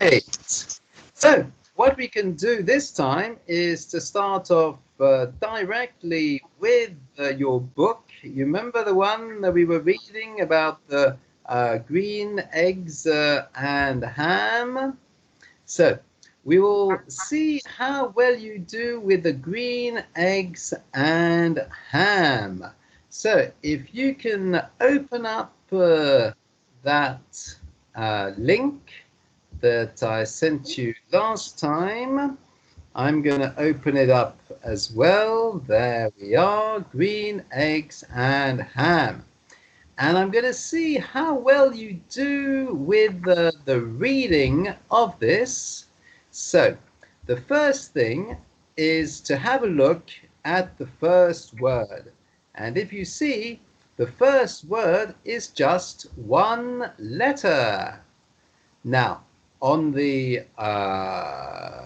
Great. So what we can do this time is to start off directly with your book. You remember the one that we were reading about the green eggs and ham? So we will see how well you do with the green eggs and ham. So if you can open up that link that I sent you last time, I'm going to open it up as well. There we are, green eggs and ham. And I'm going to see how well you do with the reading of this. So the first thing is to have a look at the first word. And if you see, the first word is just one letter. Now, on the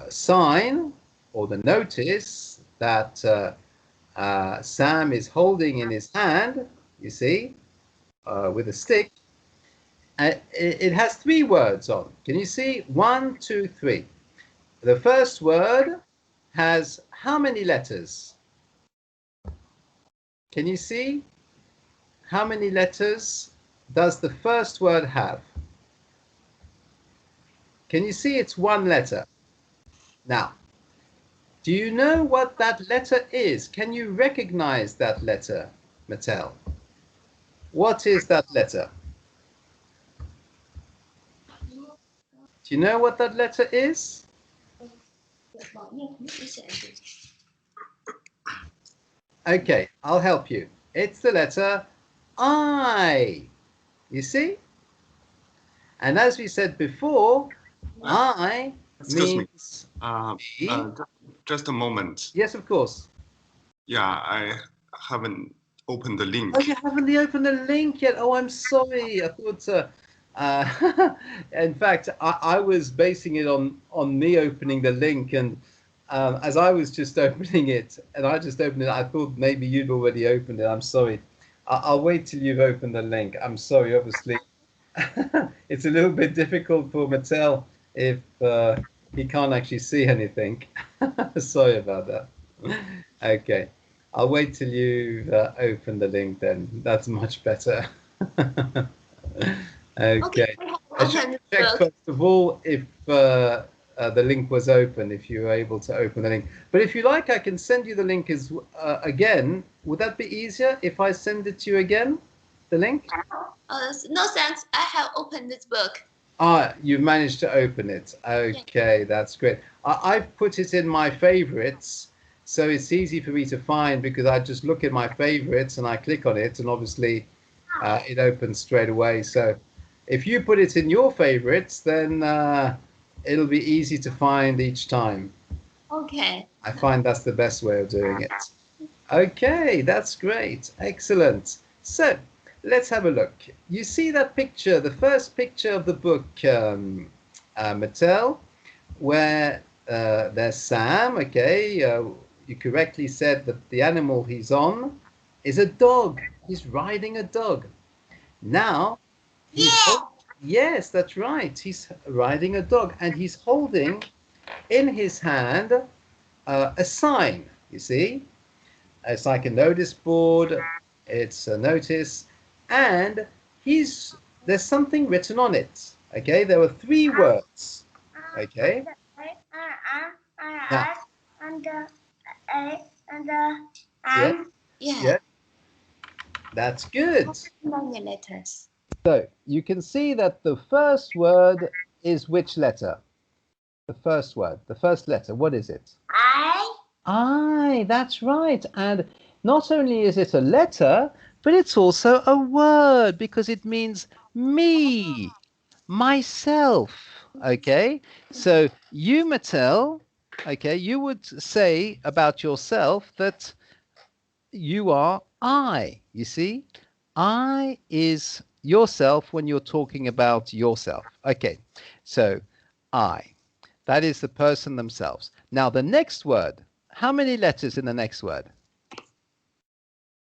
sign or the notice that Sam is holding in his hand, you see, with a stick, it has three words on. Can you see? 1, 2, 3. The first word has how many letters? Can you see? How many letters does the first word have? Can you see it's one letter? Now, do you know what that letter is? Can you recognize that letter, Matel? What is that letter? Do you know what that letter is? Okay, I'll help you. It's the letter I. You see? And as we said before, I means me. Just a moment. Yes, of course. Yeah, I haven't opened the link. Oh, you haven't opened the link yet? Oh, I'm sorry. I thought, in fact, I was basing it on me opening the link, and as I was just opening it, and I just opened it, I thought maybe you'd already opened it. I'm sorry. I'll wait till you've opened the link. I'm sorry, obviously. It's a little bit difficult for Matel if he can't actually see anything. Sorry about that. Okay. I'll wait till you open the link then. That's much better. Okay. I should check first of all if the link was open, if you were able to open the link. But if you like, I can send you the link again. Would that be easier if I send it to you again, the link? No thanks. I have opened this book. Ah, you managed to open it. Okay, that's great. I've put it in my favorites. So it's easy for me to find because I just look at my favorites and I click on it and obviously it opens straight away. So if you put it in your favorites, then it'll be easy to find each time. Okay. I find that's the best way of doing it. Okay, that's great. Excellent. So let's have a look. You see that picture, the first picture of the book, Matel, where there's Sam, okay, you correctly said that the animal he's on is a dog. He's riding a dog. Now, yes, that's right. He's riding a dog and he's holding in his hand a sign, you see. It's like a notice board. It's a notice. And there's something written on it. Okay, there were three words. Okay. Now, yeah. That's good. Many letters. So you can see that the first word is which letter? The first word, the first letter. What is it? I. That's right. And not only is it a letter, but it's also a word because it means me, myself. Okay. So you, Matel, okay, you would say about yourself that you are I. You see, I is yourself when you're talking about yourself. Okay, so I. That is the person themselves. Now the next word. How many letters in the next word?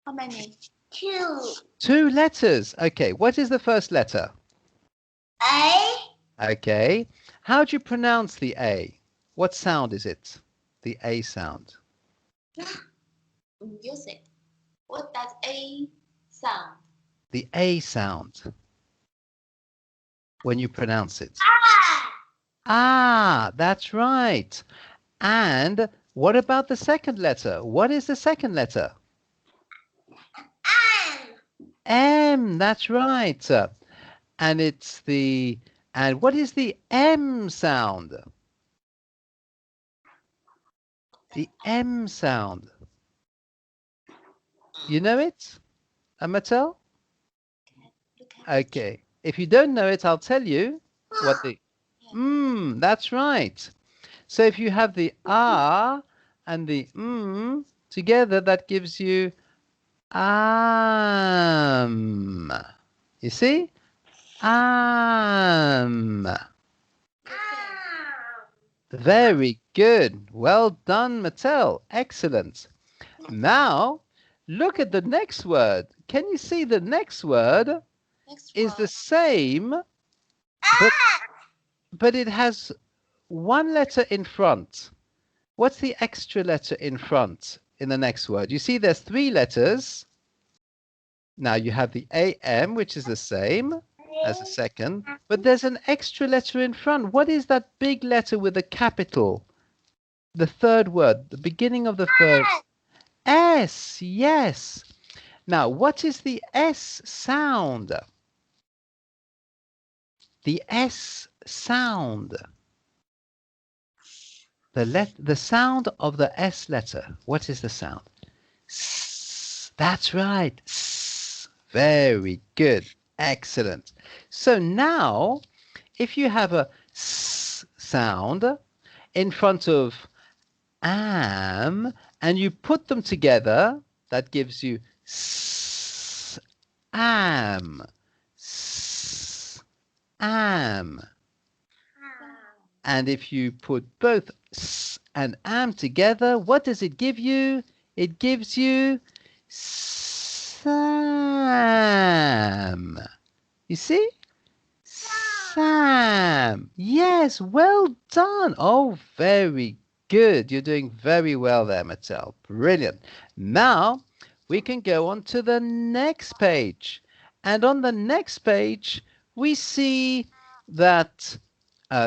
How many? 2. 2 letters. Okay, what is the first letter? A. Okay. How do you pronounce the A? What sound is it? The A sound. Use it. What does A sound? The A sound. When you pronounce it. Ah, that's right. And what about the second letter? What is the second letter? M, that's right. And it's the, and what is the M sound? The M sound. You know it, Matel? Okay. If you don't know it, I'll tell you what the, that's right. So if you have the R and the together, that gives you You see? Very good. Well done, Matel. Excellent. Now, look at the next word. Can you see the next word is the same, but it has one letter in front. What's the extra letter in front in the next word? You see there's 3 letters. Now you have the AM, which is the same as the second, but there's an extra letter in front. What is that big letter with a capital? The third word, the beginning of the third. S, yes. Now, what is the S sound? The S sound. The sound of the S letter. What is the sound? S, that's right. S. Very good. Excellent. So now, if you have a S sound in front of am, and you put them together, that gives you s, am, s, am. And if you put both s and am together, what does it give you? It gives you Sam. You see? Sam. Yes, well done. Oh, very good. You're doing very well there, Matel. Brilliant. Now, we can go on to the next page. And on the next page, we see that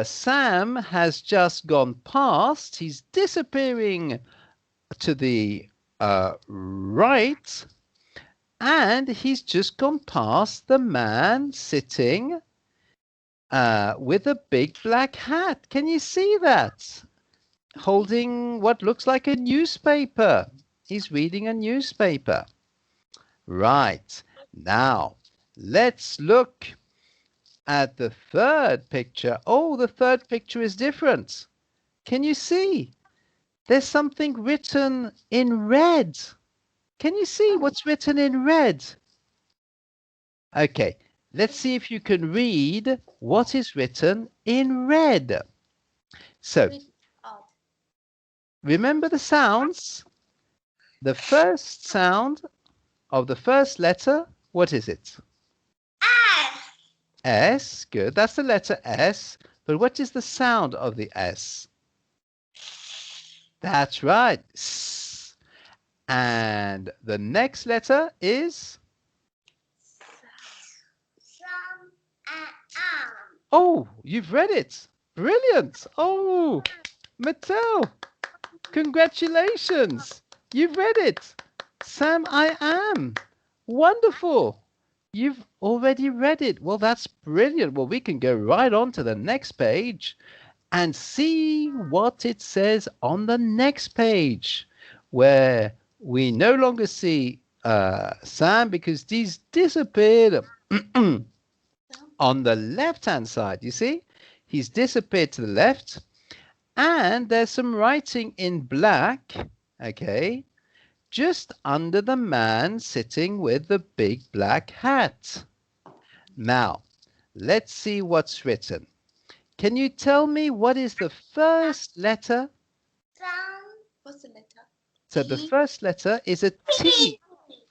Sam has just gone past. He's disappearing to the right. And he's just gone past the man sitting with a big black hat. Can you see that? Holding what looks like a newspaper. He's reading a newspaper. Right. Now, let's look at the third picture. Oh, the third picture is different. Can you see? There's something written in red. Can you see what's written in red? Okay, let's see if you can read what is written in red. So, remember the sounds? The first sound of the first letter, what is it? S. S, good. That's the letter S. But what is the sound of the S? That's right. S. And the next letter is? Oh, you've read it. Brilliant. Oh, Matel, congratulations. You've read it. Sam, I am. Wonderful. You've already read it. Well, that's brilliant. Well, we can go right on to the next page and see what it says on the next page, where we no longer see Sam because he's disappeared. On the left-hand side, you see, he's disappeared to the left, and there's some writing in black, okay, just under the man sitting with the big black hat. Now, let's see what's written. Can you tell me what is the first letter? What's the letter? So the first letter is a T.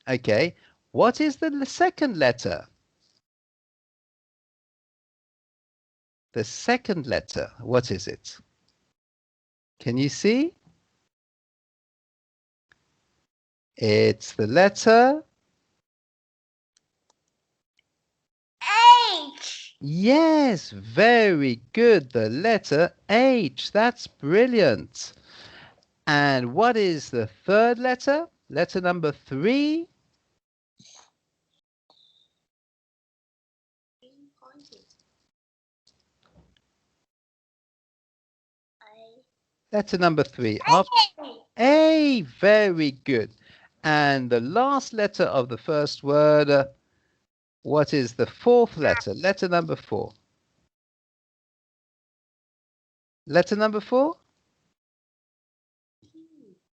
Okay, what is the second letter? the second letter, what is it? Can you see? It's the letter H. Yes, very good. The letter H. That's brilliant. And what is the third letter? Letter number 3. Letter number 3. A. Very good. And the last letter of the first word, what is the fourth letter? Letter number 4. Letter number 4?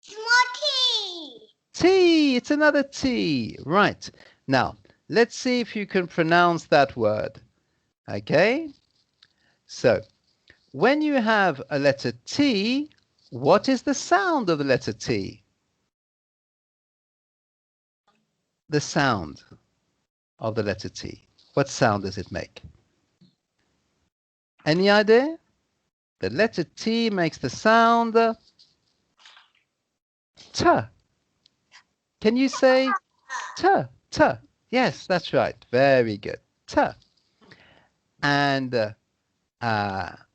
Small T. T. It's another T. Right. Now, let's see if you can pronounce that word. Okay? So, when you have a letter T, what is the sound of the letter T? The sound of the letter T. What sound does it make? Any idea? The letter T makes the sound T. Can you say T? T. Yes, that's right. Very good. T. And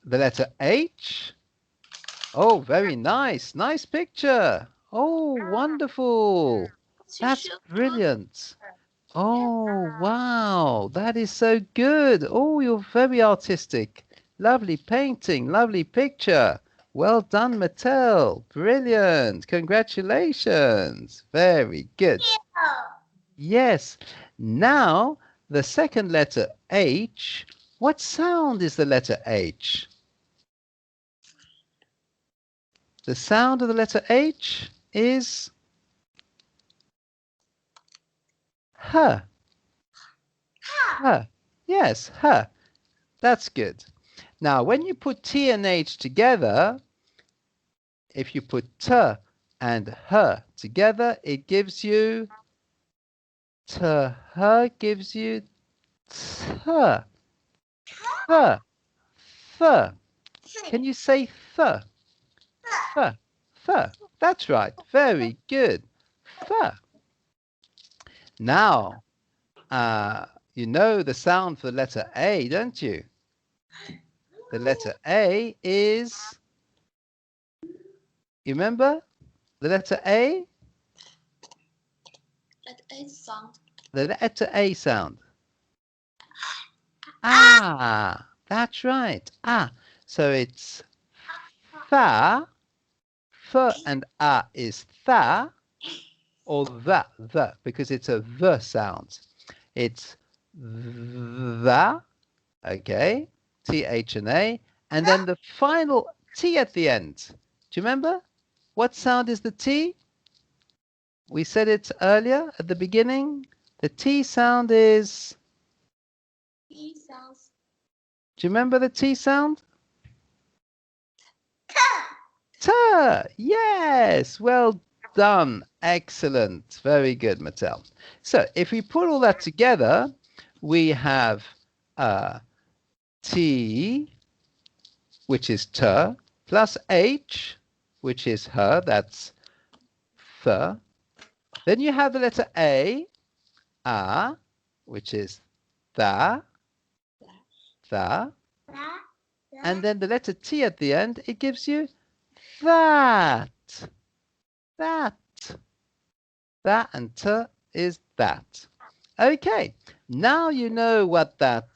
the letter H. Oh, very nice. Nice picture. Oh, wonderful. That's brilliant. Oh, wow. That is so good. Oh, you're very artistic. Lovely painting. Lovely picture. Well done, Matel. Brilliant. Congratulations. Very good. Yes. Now, the second letter H. What sound is the letter H? The sound of the letter H is H. H. Yes, H. That's good. Now, when you put T and H together, if you put T and H together, it gives you T. H gives you T. Th. Th. Can you say th? Th. Th. That's right. Very good. Th. Now, you know the sound for the letter A, don't you? The letter A is, you remember the letter A? Letter A sound. The letter A sound. Ah, that's right. Ah, so it's tha. Th and a is tha, or the, because it's a the sound. It's the, okay, T-H and A, and then the final T at the end. Do you remember? What sound is the T? We said it earlier at the beginning. The T sound is... T sounds. Do you remember the T sound? T. T. Yes. Well done. Excellent. Very good, Matel. So if we put all that together, we have T, which is T, plus H, which is her, that's th. Then you have the letter A, which is tha, and then the letter T at the end, it gives you that. That and T is that. Okay, now you know what that,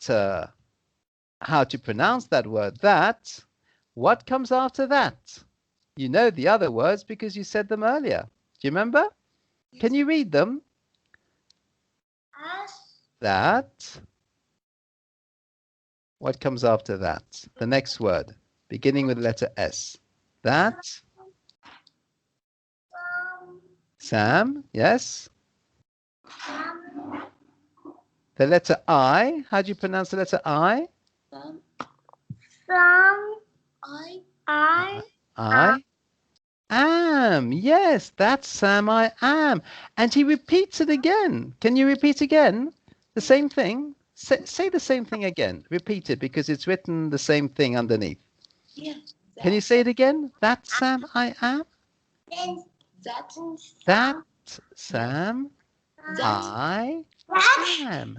how to pronounce that word, that. What comes after that? You know the other words because you said them earlier. Do you remember? Can you read them? That. What comes after that? The next word, beginning with the letter S. That. Sam, yes. The letter I. How do you pronounce the letter I? I am. Yes, that's Sam, I am. And he repeats it again. Can you repeat again? The same thing. Say the same thing again. Repeat it because it's written the same thing underneath. Yeah. Can you say it again? That Sam I am? That That Sam that I am.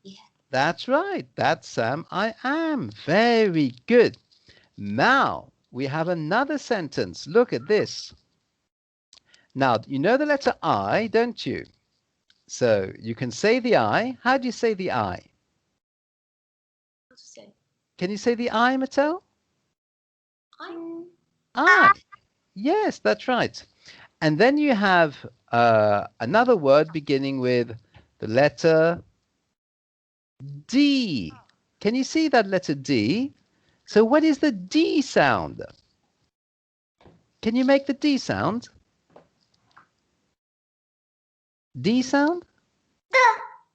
yeah. That's right. That's Sam I am. Very good. Now we have another sentence. Look at this. Now, you know the letter I, don't you? So you can say the I. How do you say the I? What to say? Can you say the I, Matel? I. I. Yes, that's right. And then you have another word beginning with the letter D. Can you see that letter D? So what is the D sound? Can you make the D sound? D sound?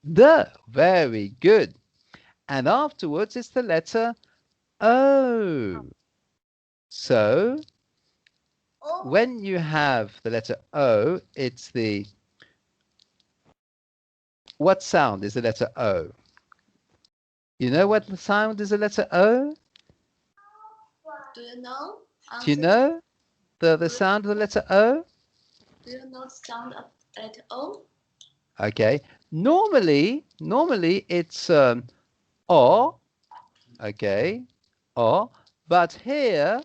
The. Very good. And afterwards it's the letter O. So when you have the letter O, it's the... What sound is the letter O? You know what the sound is the letter O? Do you know? Do you know the sound of the letter O? Do you know the sound of letter O? Okay. Normally it's O. Okay. O. But here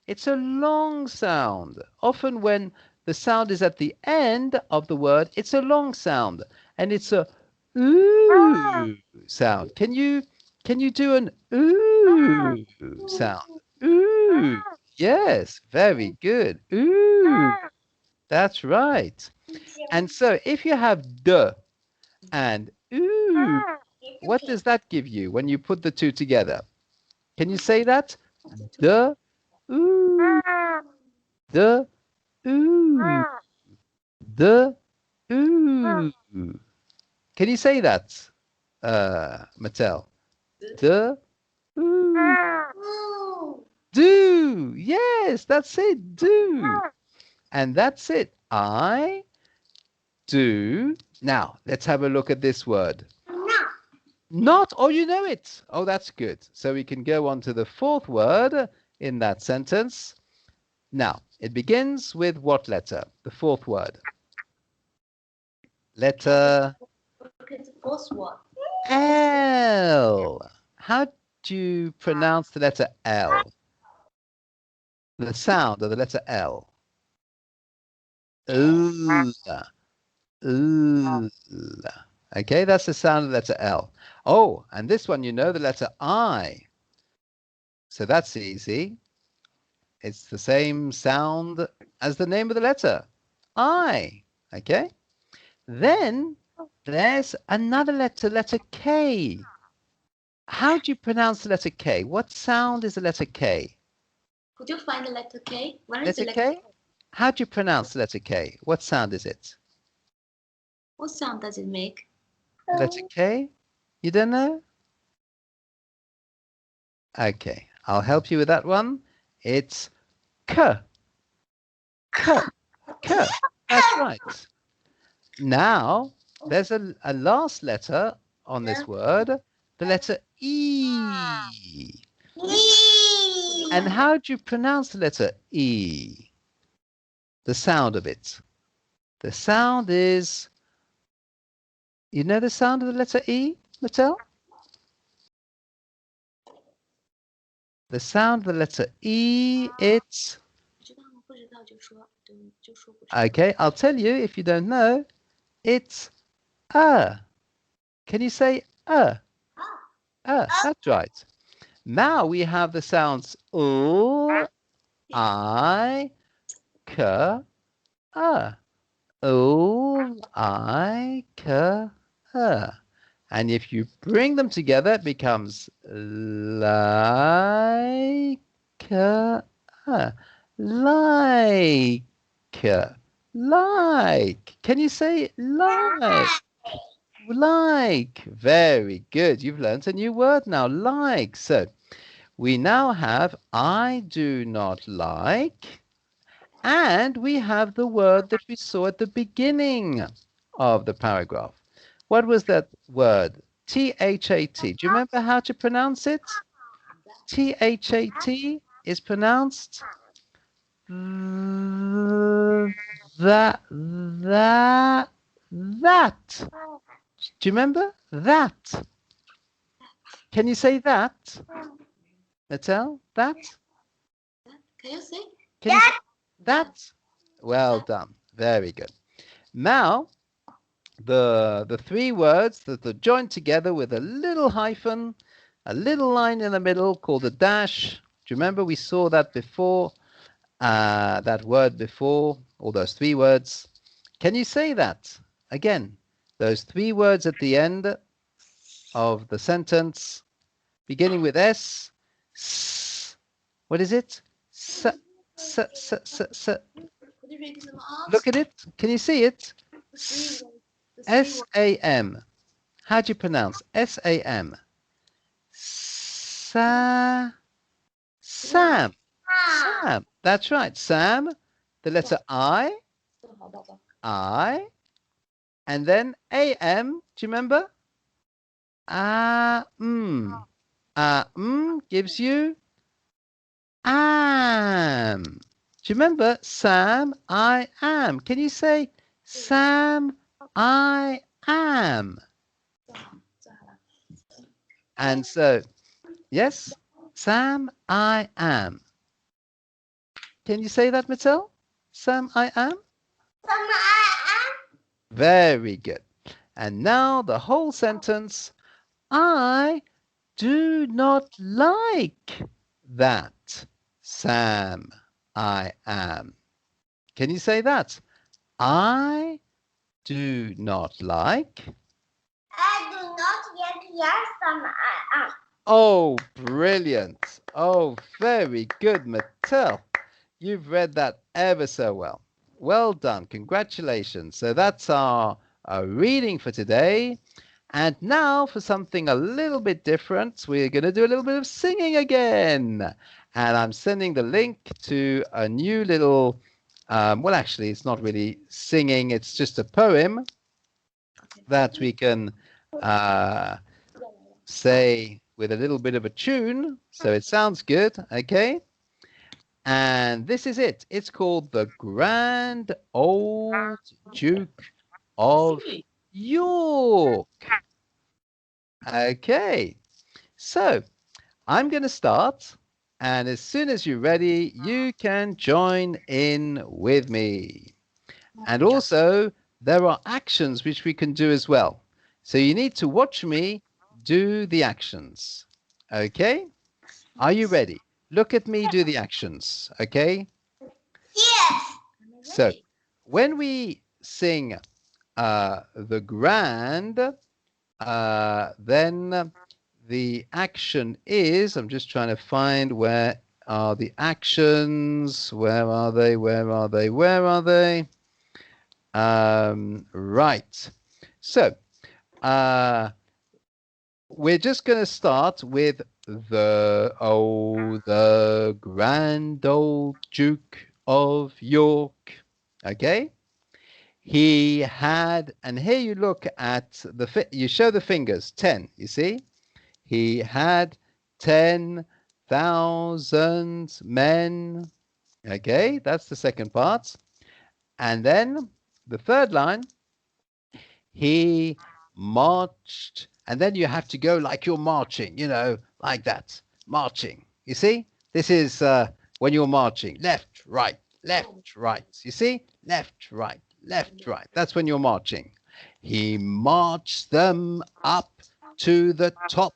it's a long sound. Often when the sound is at the end of the word, it's a long sound, and it's a ooh sound. Can you do an ooh sound? Ooh. Yes, very good. Ooh. That's right. And so if you have the and ooh, what does that give you when you put the two together? Can you say that? The ooh, the ooh, the ooh. Can you say that, Matel? The ooh, Oh. do. Yes, that's it. Do. And that's it. I do. Now, let's have a look at this word. Not. Oh, you know it. Oh, that's good. So we can go on to the fourth word in that sentence. Now, it begins with what letter? The fourth word. Letter Look at the fourth one. L. How do you pronounce the letter L? The sound of the letter L. L. L. Okay, that's the sound of the letter L. Oh, and this one, you know the letter I. So that's easy. It's the same sound as the name of the letter. I. Okay. Then there's another letter, letter K. How do you pronounce the letter K? What sound is the letter K? Could you find the letter K? Where is Letter the letter K? How do you pronounce the letter K? What sound is it? What sound does it make? Letter K? You don't know? Okay, I'll help you with that one. It's K. K. K. That's right. Now, there's a last letter on this word, the letter E. And how do you pronounce the letter E? The sound of it. The sound is, you know the sound of the letter E, Matel? The sound of the letter E, it's... Okay, I'll tell you if you don't know. It's Can you say That's right. Now we have the sounds I, K, I, K, And if you bring them together, it becomes like, like, like. Can you say like? Like. Very good. You've learned a new word now, like. So we now have I do not like, and we have the word that we saw at the beginning of the paragraph. What was that word? T-H-A-T. Do you remember how to pronounce it? T-H-A-T is pronounced that. Do you remember? That. Can you say that? Matel? That? Can you say? Can you say that? Well done. Very good. Now, the three words that are joined together with a little hyphen, a little line in the middle called a dash. Do you remember we saw that before? That word before, all those three words. Can you say that again? Those three words at the end of the sentence, beginning with S. S. What is it? S. S. S. S. S. Could you read them off? Look at it. Can you see it? S-A-M. How do you pronounce S-A-M? Sam. Sam. That's right. Sam. The letter I. And then A-M. Do you remember? Gives you am. Do you remember? Sam, I am. Can you say Sam, I am? And so, yes, Sam, I am. Can you say that, Matel? Sam, I am? Sam, I am. Very good. And now the whole sentence. I do not like that. Sam, I am. Can you say that? I do not like. I do not yet yes, Sam, I am. Oh, brilliant. Oh, very good, Matel. You've read that ever so well. Well done. Congratulations. So that's our reading for today. And now for something a little bit different, we're going to do a little bit of singing again. And I'm sending the link to a new little, well, actually, it's not really singing. It's just a poem that we can say with a little bit of a tune. So it sounds good. Okay. And this is it. It's called The Grand Old Duke of York. Okay, so I'm going to start, and as soon as you're ready, you can join in with me. And also, there are actions which we can do as well. So you need to watch me do the actions. Okay? Are you ready? Look at me do the actions. Okay? Yes. So when we sing the grand, then the action is, I'm just trying to find where are the actions. Where are they? Where are they? Where are they? Right. So we're just going to start with the grand old Duke of York. Okay? He had, and here you look at you show the fingers, 10, you see? He had 10,000 men. Okay, that's the second part. And then the third line, he marched, and then you have to go like you're marching, you know, like that, marching. You see? This is when you're marching, left, right, left, right. You see? Left, right. Left, right. That's when you're marching. He marched them up to the top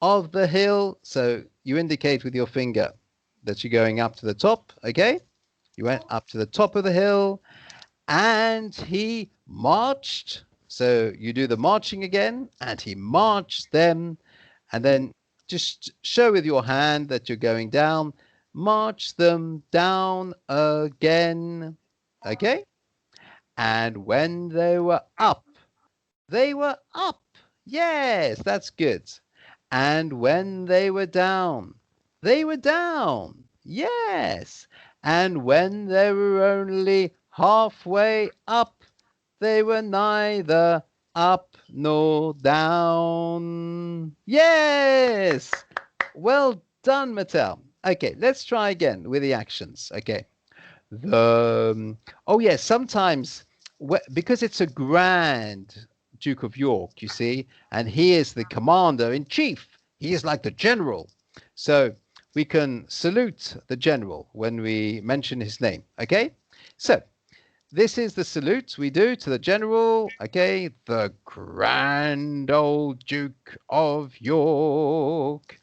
of the hill. So you indicate with your finger that you're going up to the top. Okay? You went up to the top of the hill and he marched. So you do the marching again and he marched them. And then just show with your hand that you're going down. March them down again. Okay? And when they were up, they were up. Yes, that's good. And when they were down, they were down. Yes. And when they were only halfway up, they were neither up nor down. Yes. Well done, Matel. Okay, let's try again with the actions. Okay. Oh yes, sometimes because it's a grand Duke of York, you see, and he is the commander in chief. He is like the general. So we can salute the general when we mention his name. Okay. So this is the salute we do to the general. Okay. The grand old Duke of York.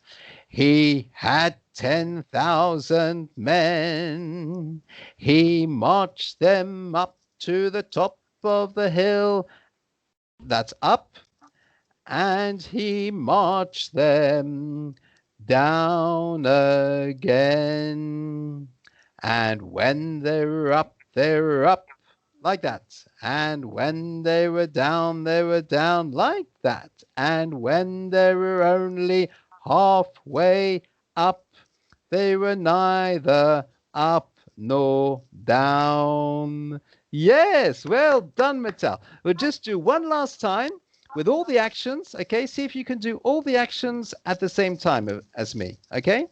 He had 10,000 men. He marched them up to the top of the hill. That's up. And he marched them down again. And when they were up, like that. And when they were down like that. And when they were only halfway up, they were neither up nor down. Yes, well done, Matel. We'll just do one last time with all the actions. Okay, see if you can do all the actions at the same time as me. Okay,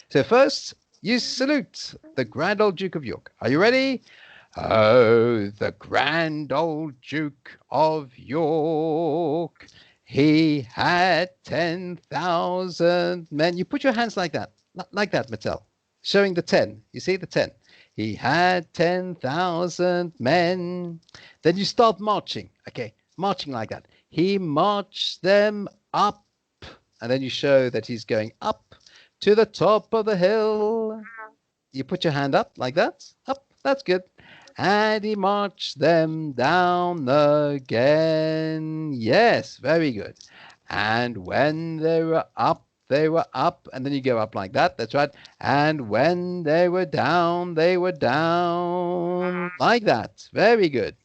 so first you salute the grand old Duke of York. Are you ready? Oh, the grand old Duke of York. He had 10,000 men. You put your hands like that, Mattel, showing the 10. You see the 10. He had 10,000 men. Then you start marching. Okay, marching like that. He marched them up. And then you show that he's going up to the top of the hill. You put your hand up like that. Up. That's good. And he marched them down again. Yes, very good. And when they were up, and then you go up like that. That's right. And when they were down, like that. Very good.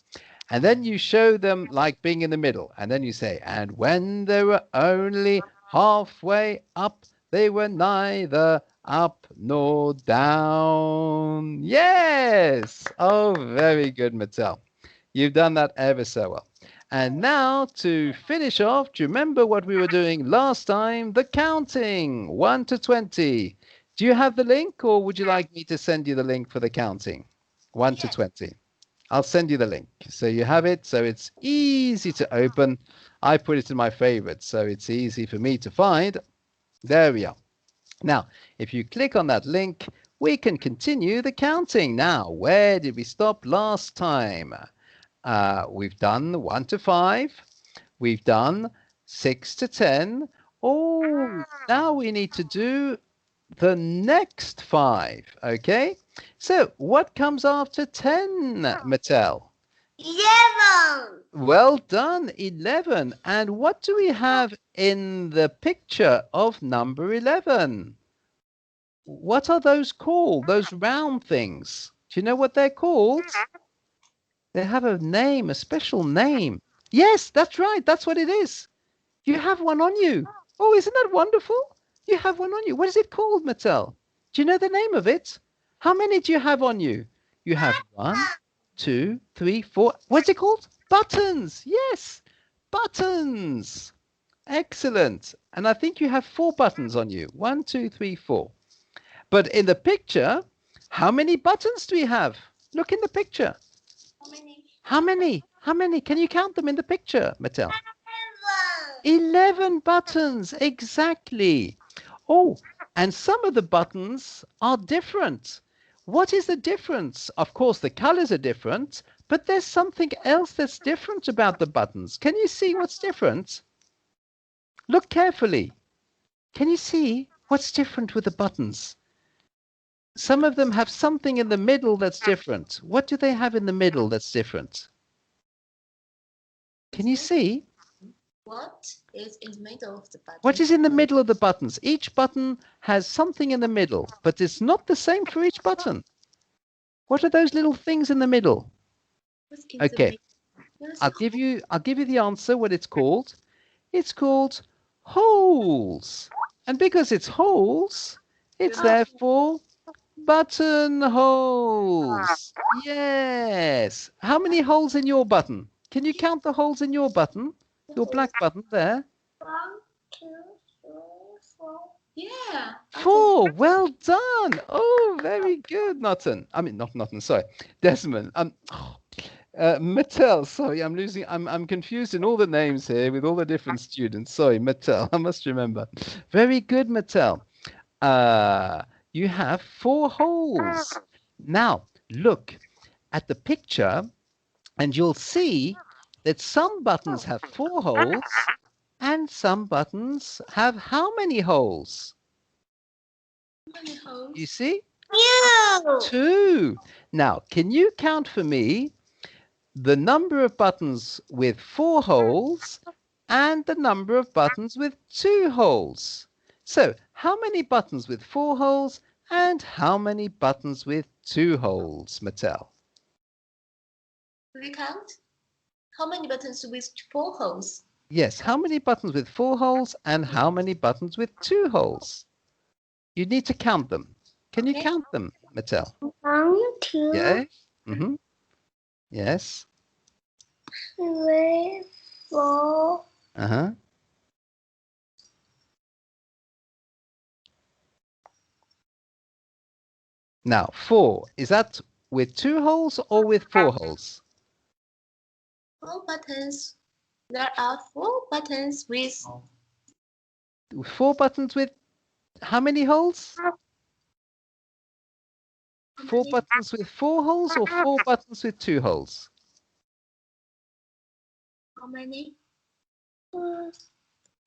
And then you show them like being in the middle. And then you say, and when they were only halfway up, they were neither up nor down. Yes. Oh, very good, Mattel. You've done that ever so well. And now to finish off, do you remember what we were doing last time? The counting, 1 to 20. Do you have the link, or would you like me to send you the link for the counting? 1 to 20. I'll send you the link. So you have it. So it's easy to open. I put it in my favorites, so it's easy for me to find. There we are. Now, if you click on that link, we can continue the counting. Now, where did we stop last time? We've done 1 to 5. We've done 6 to 10. Oh, now we need to do the next 5. Okay. So what comes after 10, Mattel? 11. Well done, 11. And what do we have in the picture of number 11? What are those called? Those round things. Do you know what they're called? They have a name, a special name. Yes, that's right. That's what it is. You have one on you. Oh, isn't that wonderful? You have one on you. What is it called, Mattel? Do you know the name of it? How many do you have on you? You have 1, 2, 3, 4. What's it called? Buttons. Yes, buttons. Excellent. And I think you have 4 buttons on you. 1, 2, 3, 4. But in the picture, how many buttons do we have? Look in the picture. How many? How many? How many? Can you count them in the picture, Mattel? 11 buttons, exactly. Oh, and some of the buttons are different. What is the difference? Of course, the colors are different, but there's something else that's different about the buttons. Can you see what's different? Look carefully. Can you see what's different with the buttons? Some of them have something in the middle that's different. What do they have in the middle that's different? Can you see? What is in the middle of the button? What is in the middle of the buttons? Each button has something in the middle, but it's not the same for each button. What are those little things in the middle? What's in the Okay, middle? I'll give you the answer, what it's called. It's called holes. And because it's holes, it's therefore buttonholes. Yes. How many holes in your button? Can you count the holes in your button? Your black button there? 1, 2, 3, 4. Yeah. 4. Well done. Oh, very good, Norton. I mean, not Norton. Sorry, Desmond. Matel. Sorry, I'm confused in all the names here with all the different students. Sorry, Matel. I must remember. Very good, Matel. You have 4 holes. Now look at the picture, and you'll see that some buttons have 4 holes, and some buttons have how many holes? How many holes? You see? No. 2. Now, can you count for me the number of buttons with 4 holes and the number of buttons with 2 holes? So, how many buttons with 4 holes and how many buttons with 2 holes, Matel? Will you count? How many buttons with 4 holes? Yes, how many buttons with 4 holes and how many buttons with 2 holes? You need to count them. Can you count them, Matel? 1, 2, Yes. Mm-hmm. Yes. 3, 4. Uh-huh. Now, 4, is that with 2 holes or with 4 holes? 4 buttons. There are 4 buttons with 4 buttons with how many holes? 4 buttons with 4 holes or 4 buttons with 2 holes? how many?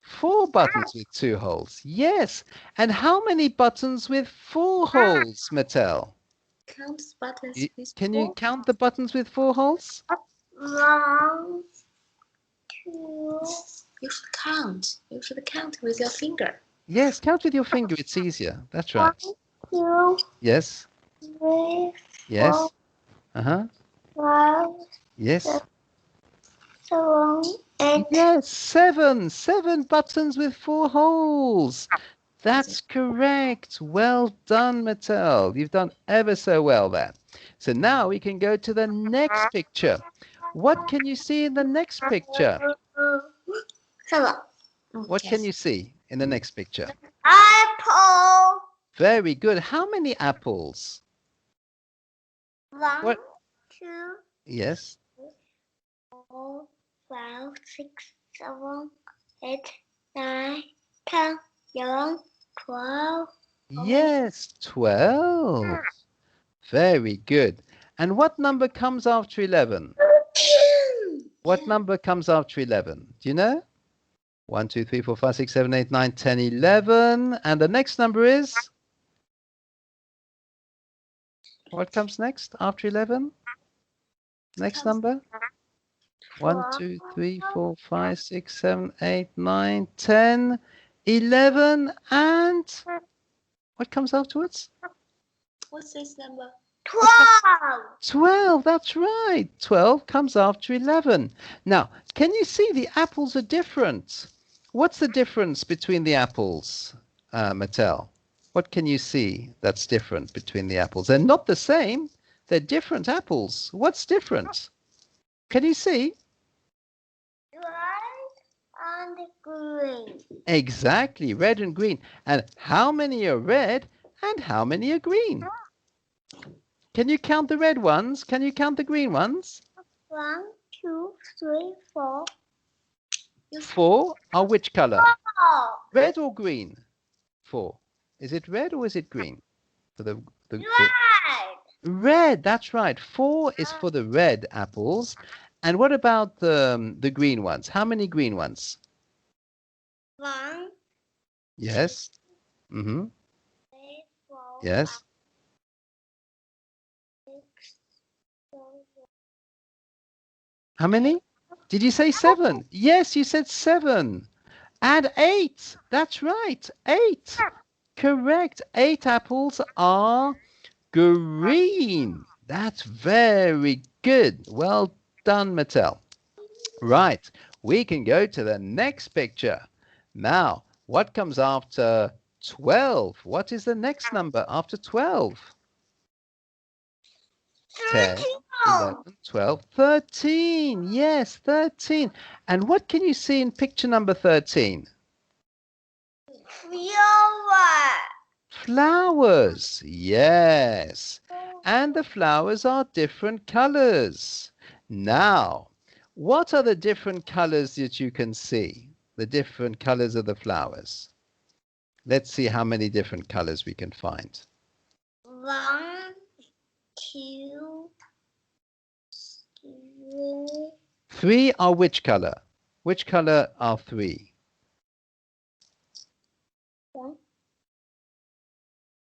4 buttons with 2 holes. Yes. And how many buttons with 4 holes, Matel? Count buttons with Can 4. you count the buttons with 4 holes? 1, 2. You should count. You should count with your finger. Yes, count with your finger. It's easier. That's right. 1, 2, Yes. 3, Yes. 4, Uh-huh. 5, Yes. 7, 8. Yes, 7. 7 buttons with 4 holes. That's correct. Well done, Matel. You've done ever so well there. So now we can go to the next picture. What can you see in the next picture? 7. What can you see in the next picture? Apple. Very good. How many apples? 1, What? 2, Yes. 4, 5, 6, 7, 8, 9, 10, 11, 12. Yes, 12. Very good. And what number comes after 11? What number comes after 11? Do you know? 1, 2, 3, 4, 5, 6, 7, 8, 9, 10, 11. And the next number is? What comes next after 11? Next number? 1, 2, 3, 4, 5, 6, 7, 8, 9, 10, 11. And what comes afterwards? What's this number? 12. 12, that's right. 12 comes after 11. Now, can you see the apples are different? What's the difference between the apples, Matel? What can you see that's different between the apples? They're not the same. They're different apples. What's different? Can you see? Red and green. Exactly, red and green. And how many are red and how many are green? Can you count the red ones? Can you count the green ones? 1, 2, 3, 4. 4 are which color? Oh, Red or green? 4. Is it red or is it green? For the red. red, that's right. 4 is for the red apples. And what about the green ones? How many green ones? 1, Yes. Mm-hmm. 3, 4, Yes. 6, 7. How many? Did you say 7? Yes, you said 7. And 8. That's right. 8. Correct. 8 apples are green. That's very good. Well done, Matel. Right. We can go to the next picture. Now, what comes after 12? What is the next number after 12? 10, 11, 12, 13. Yes, 13. And what can you see in picture number 13? Flowers. Yes. And the flowers are different colors. Now, what are the different colors that you can see? The different colors of the flowers. Let's see how many different colors we can find. 1, 2, 3. 3 are which color? Which color are 3?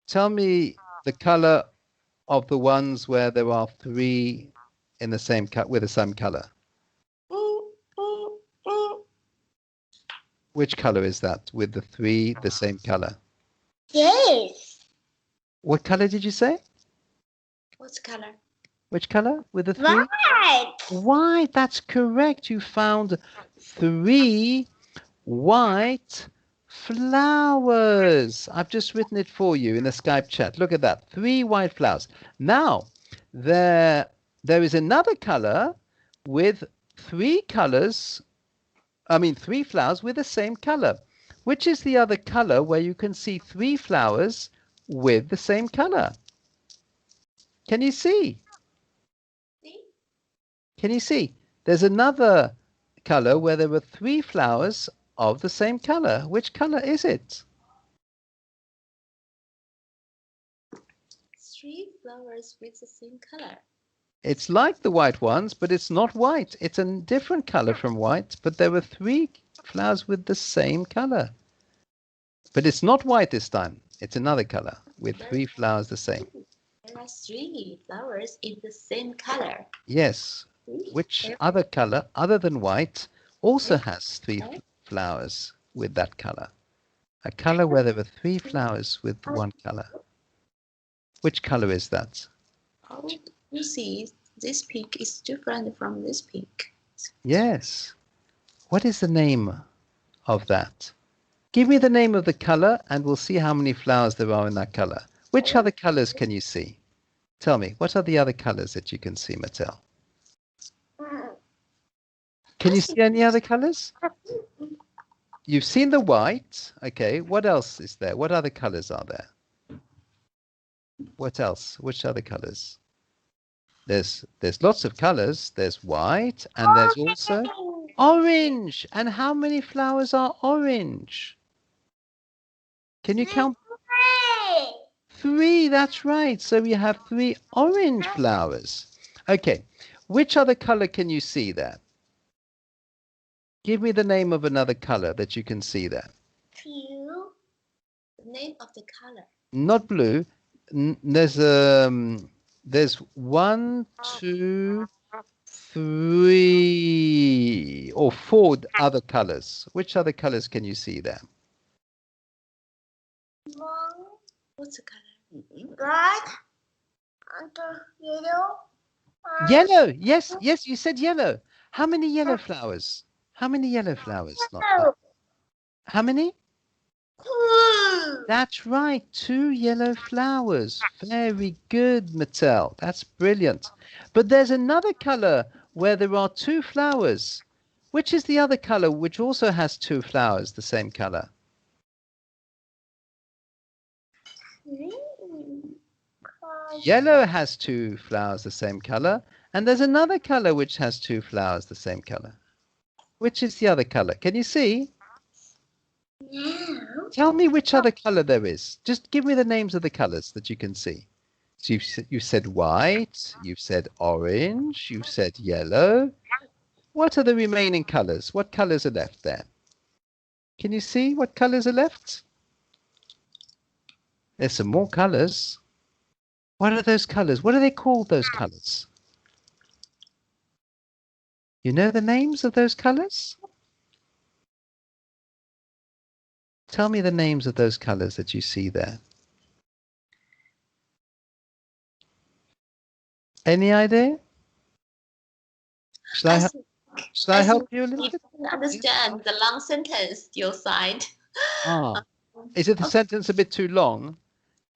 Tell me the color of the ones where there are 3 in the same with the same color. Which color is that with the 3 the same color? Yes. What color did you say? What's color? Which color with the 3? White. White, that's correct. You found 3 white flowers. I've just written it for you in the Skype chat. Look at that. 3 white flowers. Now, there is another color with 3 colors. 3 flowers with the same color. Which is the other color where you can see 3 flowers with the same color? Can you see? Can you see? There's another color where there were 3 flowers of the same color. Which color is it? 3 flowers with the same color. It's like the white ones, but it's not white. It's a different color from white, but there were 3 flowers with the same color. But it's not white this time. It's another color with 3 flowers the same. There are 3 flowers in the same color. Yes. Which other color, other than white, also has 3 flowers with that color? A color where there were 3 flowers with one color. Which color is that? Oh, you see, this pink is different from this pink. Yes. What is the name of that? Give me the name of the color and we'll see how many flowers there are in that color. Which other colors can you see? Tell me, what are the other colors that you can see, Matel? Can you see any other colors? You've seen the white. Okay, what else is there? What other colors are there? What else? Which other colors? There's lots of colors. There's white and there's also orange. And how many flowers are orange? Can you count? 3, that's right. So we have 3 orange flowers. Okay, which other color can you see there? Give me the name of another color that you can see there. Blue. The name of the color. Not blue. There's 1, 2, 3 or 4 other colors. Which other colors can you see there? What's the color? Red and yellow. Yellow. Yes, yes, you said yellow. How many yellow flowers? How many yellow flowers? How many? 2. That's right, 2 yellow flowers. Very good, Matel. That's brilliant. But there's another color where there are 2 flowers. Which is the other color which also has 2 flowers, the same color? Yellow has 2 flowers the same color. And there's another color which has 2 flowers the same color. Which is the other color? Can you see? No. Tell me which other color there is. Just give me the names of the colors that you can see. So you've said white, you've said orange, you've said yellow. What are the remaining colors? What colors are left there? Can you see what colors are left? There's some more colors. What are those colors? What are they called, those colors? You know the names of those colors? Tell me the names of those colors that you see there. Any idea? Shall I help you a little bit? Understand the long sentence your side. Is it the sentence a bit too long?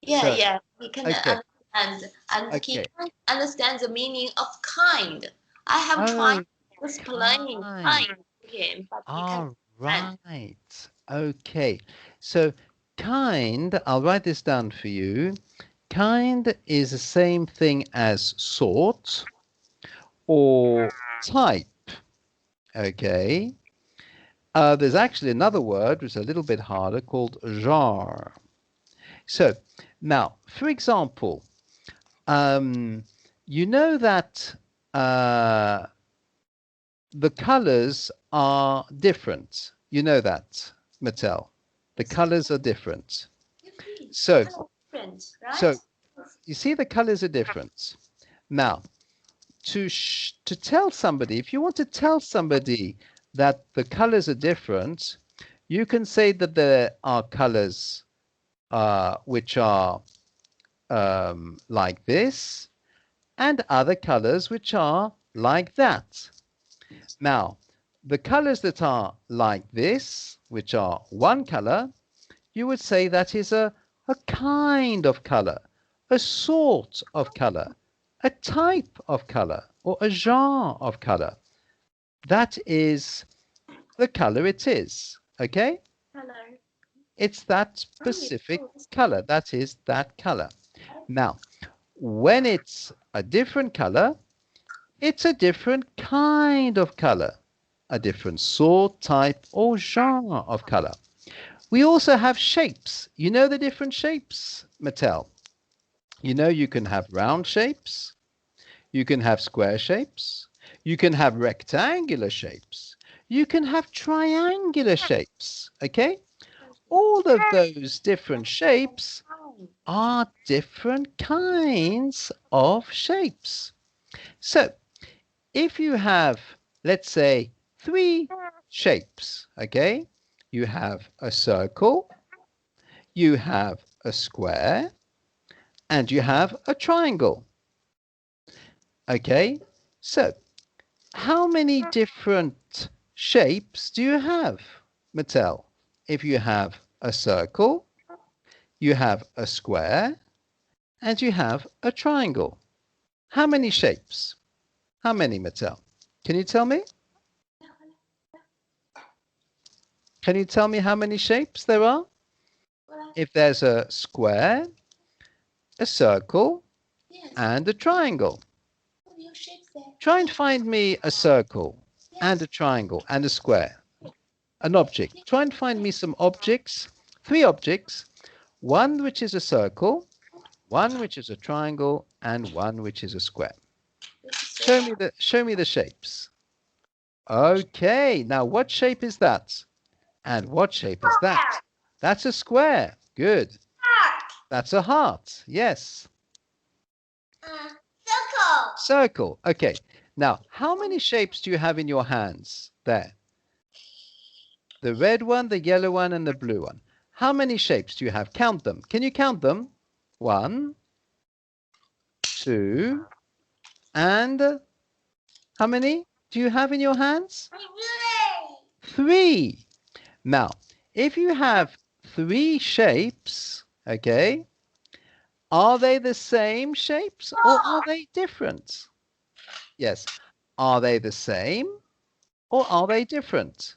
Yeah, So, yeah. We can okay. And he Okay. can't understand the meaning of kind. I have tried explaining kind to him, but he can't understand. Right. Okay. So kind, I'll write this down for you. Kind is the same thing as sort or type. Okay. There's actually another word which is a little bit harder called genre. So now, for example, you know that the colors are different. You know that, Matel. The colors are different. So you see the colors are different. Now, to tell somebody, if you want to tell somebody that the colors are different, you can say that there are colors which are like this, and other colors which are like that. Now, the colors that are like this, which are one color, you would say that is a kind of color, a sort of color, a type of color, or a genre of color. That is the color it is, okay? It's that specific color, that is that color. Now, when it's a different color, it's a different kind of color, a different sort, type, or genre of color. We also have shapes. You know the different shapes, Matel? You know you can have round shapes, you can have square shapes, you can have rectangular shapes, you can have triangular shapes, okay? All of those different shapes are different kinds of shapes. So, if you have, let's say, 3 shapes, okay? You have a circle, you have a square, and you have a triangle. Okay, so how many different shapes do you have, Mattel? If you have a circle, you have a square, and you have a triangle. How many shapes? How many, Mattel? Can you tell me? Can you tell me how many shapes there are? If there's a square, a circle, and a triangle. Try and find me a circle and a triangle and a square, an object. Try and find me some objects, 3 objects, one which is a circle, one which is a triangle, and one which is a square. Show me the shapes. Okay, now what shape is that? And what shape is that? That's a square. Good. That's a heart. Yes. Circle. Okay. Now, how many shapes do you have in your hands? There. The red one, the yellow one, and the blue one. How many shapes do you have? Count them. Can you count them? 1, 2, and how many do you have in your hands? 3. Now, if you have 3 shapes, okay, are they the same shapes or are they different? Yes. Are they the same or are they different?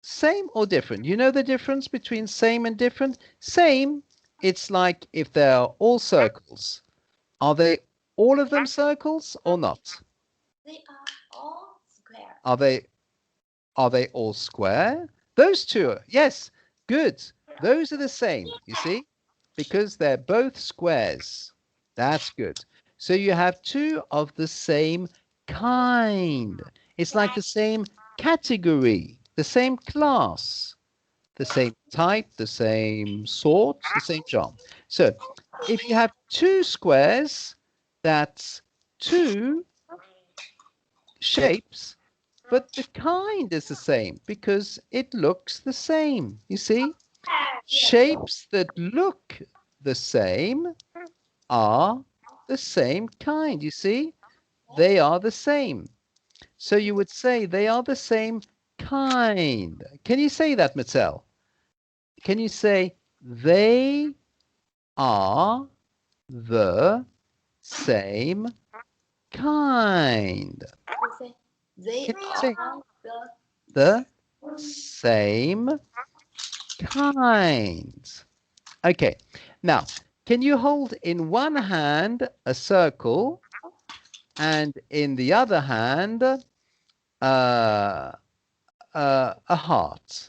Same or different? You know the difference between same and different? Same, it's like if they're all circles. Are they all of them circles or not? They are all square. Are they all square? Those two, yes, good. Those are the same, you see, because they're both squares. That's good. So you have 2 of the same kind. It's like the same category, the same class, the same type, the same sort, the same genre. So if you have 2 squares, that's 2 shapes, but the kind is the same because it looks the same. You see, shapes that look the same are the same kind. You see, they are the same. So you would say they are the same kind. Can you say that, Mattel? Can you say they are the same kind. They Can you say are the same kind? Okay, now, can you hold in one hand a circle and in the other hand a heart?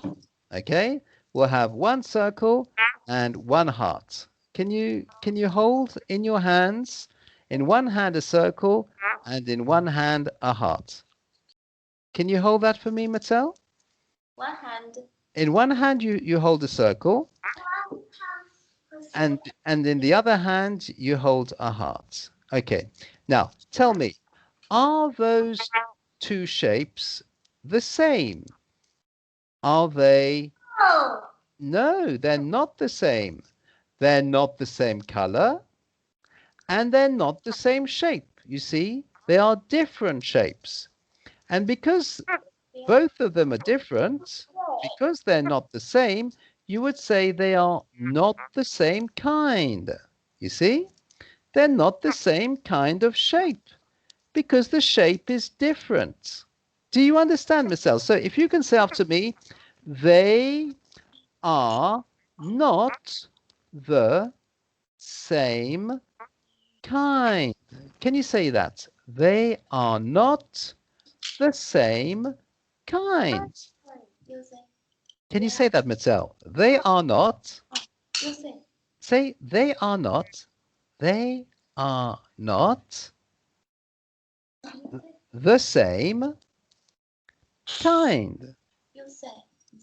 Okay, we'll have one circle and one heart. Can you hold in your hands, in one hand a circle and in one hand a heart? Can you hold that for me, Matel? one hand. In one hand you hold a circle, and in the other hand you hold a heart. Okay, now tell me, are those two shapes the same? Are they? No, they're not the same. They're not the same color, and they're not the same shape. You see, they are different shapes. And because both of them are different, because they're not the same, you would say they are not the same kind. You see, they're not the same kind of shape because the shape is different. Do you understand, Marcel? So if you can say after me, they are not the same kind. Can you say that? They are not the same kind. Can you say that, Marcel? They are not. Say they are not. They are not the same kind. You say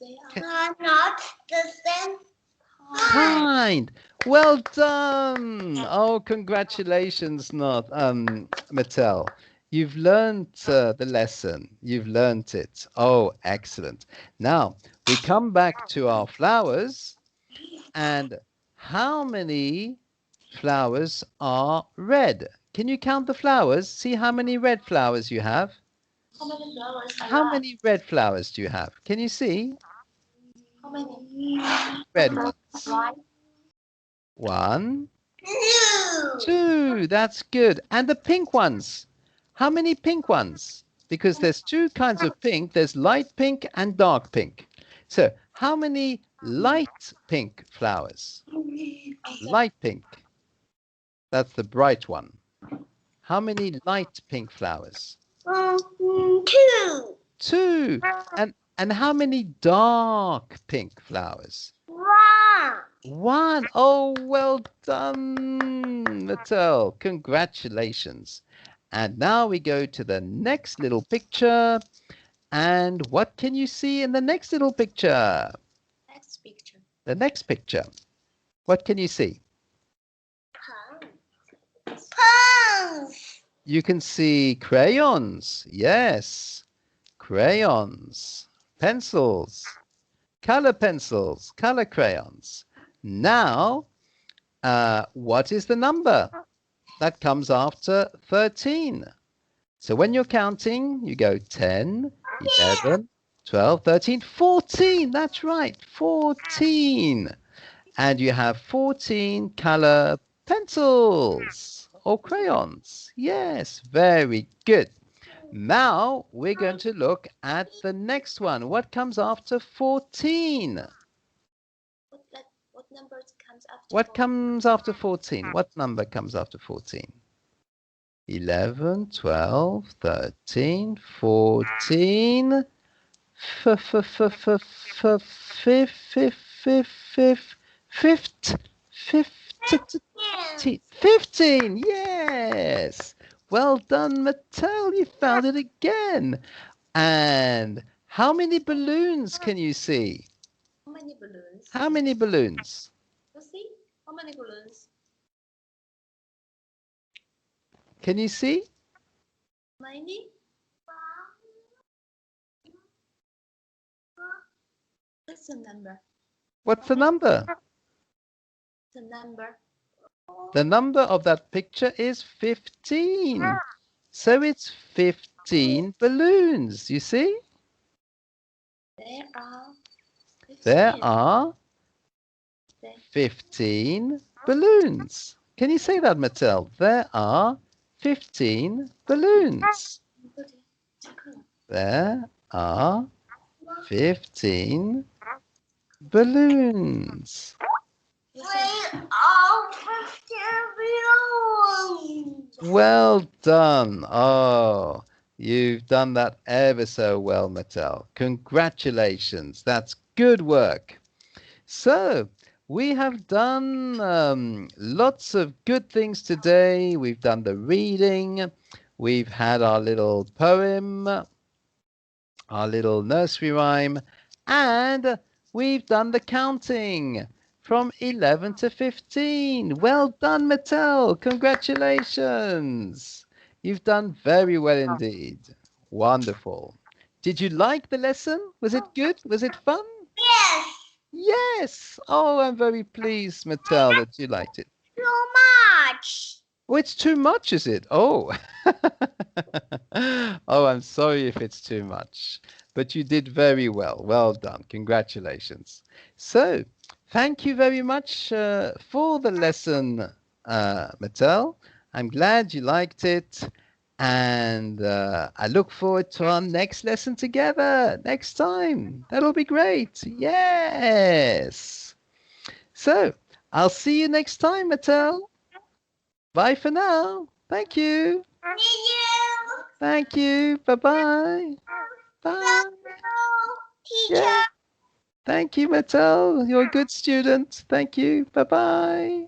they are not the same Kind. Well done. Oh, congratulations, Mattel. You've learned the lesson. You've learned it. Oh, excellent. Now, we come back to our flowers. And how many flowers are red? Can you count the flowers? See how many red flowers you have? How many flowers? How many red flowers do you have? Can you see? How many? Red ones. Right. One, two. That's good. And the pink ones. How many pink ones? Because there's two kinds of pink. There's light pink and dark pink. So how many light pink flowers? Light pink. That's the bright one. How many light pink flowers? Two. Two. And how many dark pink flowers? One. One. Oh, well done, Mattel. Congratulations. And now we go to the next little picture. And what can you see in the next little picture? Next picture. The next picture. What can you see? Pens. You can see crayons. Yes. Crayons. Pencils. Color pencils. Color crayons. Now, what is the number that comes after 13? So when you're counting, you go 10, 11, 12, 13, 14. That's right, 14. And you have 14 color pencils or crayons. Yes, very good. Now we're going to look at the next one. What comes after 14? What number comes after? What comes after 14? What number comes after 14? 11, 12, 13, 14, 15. Yes. Well done, Mattel. You found it again. And how many balloons can you see? How many balloons? How many balloons? You see? How many balloons? Can you see? Many? What's the number? What's the number? The number. The number of that picture is 15. So it's 15 balloons, you see? There are 15. There are 15 balloons. Can you say that, Matel? There are 15 balloons. There are 15 balloons. Well done. Oh, you've done that ever so well, Matel. Congratulations. That's good work. So, we have done lots of good things today. We've done the reading. We've had our little poem, our little nursery rhyme, and we've done the counting from 11 to 15. Well done, Mattel. Congratulations. You've done very well indeed. Wonderful. Did you like the lesson? Was it good? Was it fun? Yes. Yes. Oh, I'm very pleased, Mattel, that you liked it. So much. Oh, it's too much, is it? Oh. Oh, I'm sorry if it's too much, but you did very well. Well done. Congratulations. So, thank you very much for the lesson, Mattel. I'm glad you liked it, and I look forward to our next lesson together next time. That'll be great. Yes. So, I'll see you next time, Mattel. Bye for now. Thank you. Thank you. Bye-bye. Bye. Teacher. Yeah. Thank you, Mattel. You're a good student. Thank you. Bye-bye.